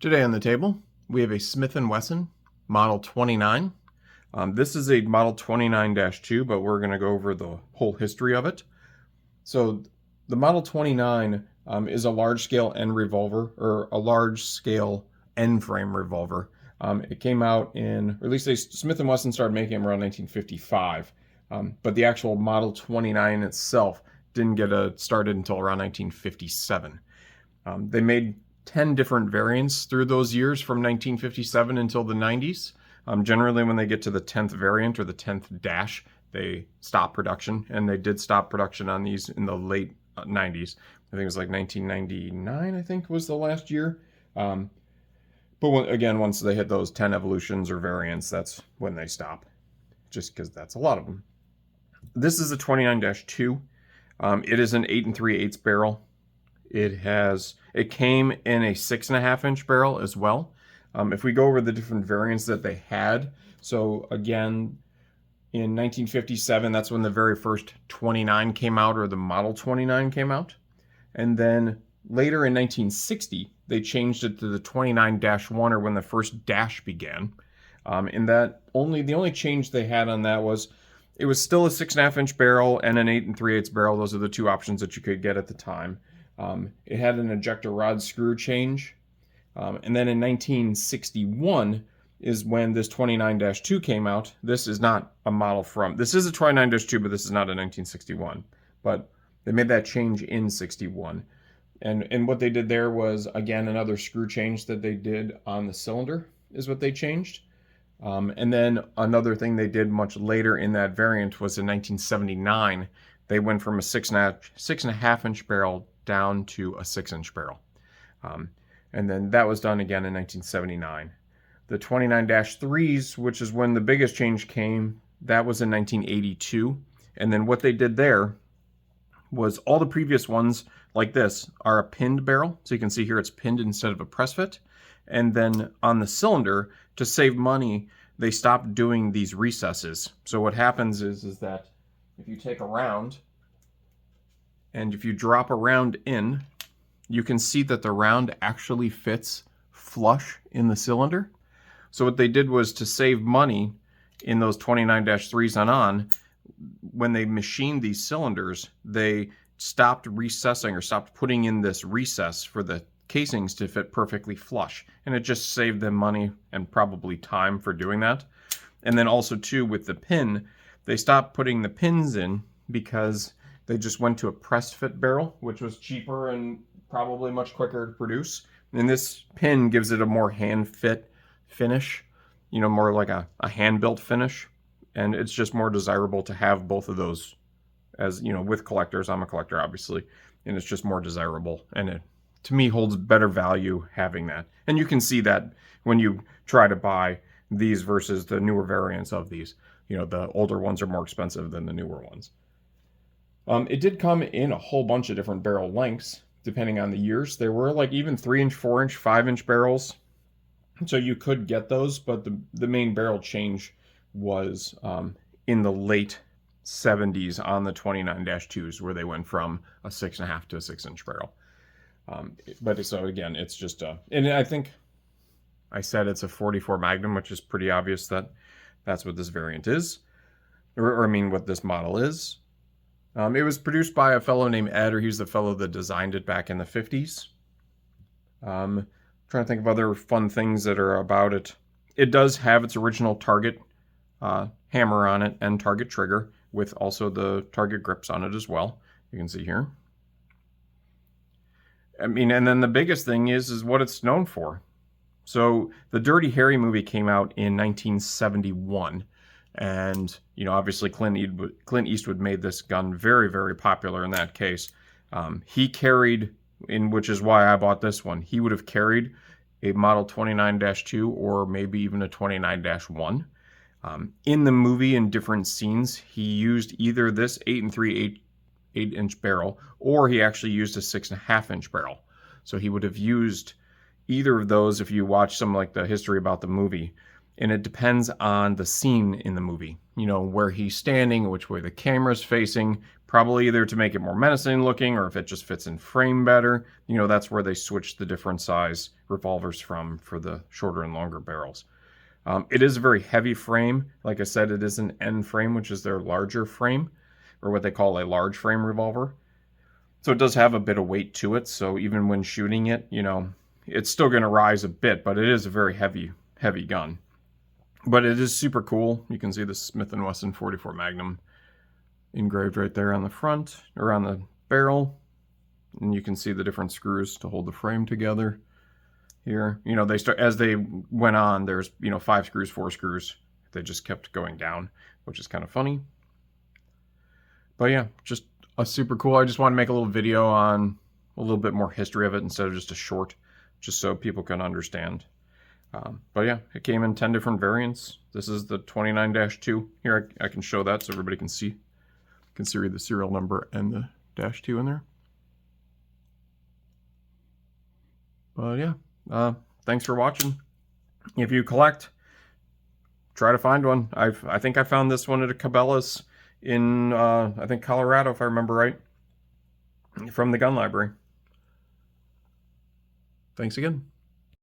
Today on the table, we have a Smith & Wesson Model 29. This is a Model 29-2, but we're going to go over the whole history of it. So the Model 29 is a large-scale end revolver, or a large-scale end-frame revolver. It came out in, or at least Smith & Wesson started making them around 1955, but the actual Model 29 itself didn't get started until around 1957. They made 10 different variants through those years from 1957 until the 90s. Generally, when they get to the 10th variant or the 10th dash, they stop production, and they did stop production on these in the late 90s. I think it was like 1999, I think was the last year. But once they hit those 10 evolutions or variants, that's when they stop, just because that's a lot of them. This is a 29-2. It is an 8 3/8 barrel. It came in a 6.5-inch barrel as well. If we go over the different variants that they had, so again, in 1957, that's when the very first 29 came out, or the Model 29 came out. And then later in 1960, they changed it to the 29-1, or when the first dash began. And the only change they had on that was it was still a 6.5-inch barrel and an 8 3/8 barrel. Those are the two options that you could get at the time. It had an ejector rod screw change. And then in 1961 is when this 29-2 came out. This is not a model this is a 29-2, but this is not a 1961. But they made that change in 61. And what they did there was, again, another screw change that they did on the cylinder is what they changed. And then another thing they did much later in that variant was in 1979. They went from a 6.5-inch barrel down to a 6-inch barrel. And then that was done again in 1979. The 29-3s, which is when the biggest change came, that was in 1982. And then what they did there was all the previous ones, like this, are a pinned barrel. So you can see here it's pinned instead of a press fit. And then on the cylinder, to save money, they stopped doing these recesses. So what happens is that if you take a round, and if you drop a round in, you can see that the round actually fits flush in the cylinder. So what they did was, to save money in those 29-3s on, when they machined these cylinders, they stopped recessing, or stopped putting in this recess for the casings to fit perfectly flush. And it just saved them money and probably time for doing that. And then also too, with the pin, they stopped putting the pins in because they just went to a press fit barrel, which was cheaper and probably much quicker to produce. And this pin gives it a more hand fit finish, more like a hand built finish. And it's just more desirable to have both of those, as with collectors. I'm a collector, obviously, and it's just more desirable. And it, to me, holds better value having that. And you can see that when you try to buy these versus the newer variants of these. The older ones are more expensive than the newer ones. It did come in a whole bunch of different barrel lengths, depending on the years. There were like even 3-inch, 4-inch, 5-inch barrels. So you could get those, but the main barrel change was in the late 70s on the 29-2s, where they went from a 6.5 to a 6-inch barrel. But so again, it's just and I think I said it's a 44 Magnum, which is pretty obvious that that's what this variant is, or what this model is. It was produced by a fellow named Ed, or he's the fellow that designed it back in the 50s. Trying to think of other fun things that are about it. It does have its original target hammer on it and target trigger, with also the target grips on it as well. You can see here. And then the biggest thing is what it's known for. So the Dirty Harry movie came out in 1971. And, obviously Clint Eastwood made this gun very, very popular in that case. He carried, which is why I bought this one, he would have carried a Model 29-2 or maybe even a 29-1. In the movie, in different scenes, he used either this 8 3/8-inch barrel, or he actually used a 6.5-inch barrel. So he would have used either of those. If you watch some like the history about the movie, and it depends on the scene in the movie. You know, where he's standing, which way the camera's facing, probably either to make it more menacing looking or if it just fits in frame better. You know, that's where they switch the different size revolvers from for the shorter and longer barrels. It is a very heavy frame. Like I said, it is an N frame, which is their larger frame, or what they call a large frame revolver. So it does have a bit of weight to it. So even when shooting it, you know, it's still going to rise a bit, but it is a very heavy gun. But it is super cool. You can see the Smith & Wesson 44 Magnum engraved right there on the front, or on the barrel. And you can see the different screws to hold the frame together. Here, you know, they start as they went on. There's, you know, 5 screws, 4 screws. They just kept going down, which is kind of funny. But yeah, just a super cool. I just want to make a little video on a little bit more history of it instead of just a short, just so people can understand. But yeah, it came in 10 different variants. This is the 29-2. Here, I can show that so everybody can see. You can see the serial number and the -2 in there. But yeah. Thanks for watching. If you collect, try to find one. I think I found this one at a Cabela's in, I think Colorado, if I remember right, from the gun library. Thanks again.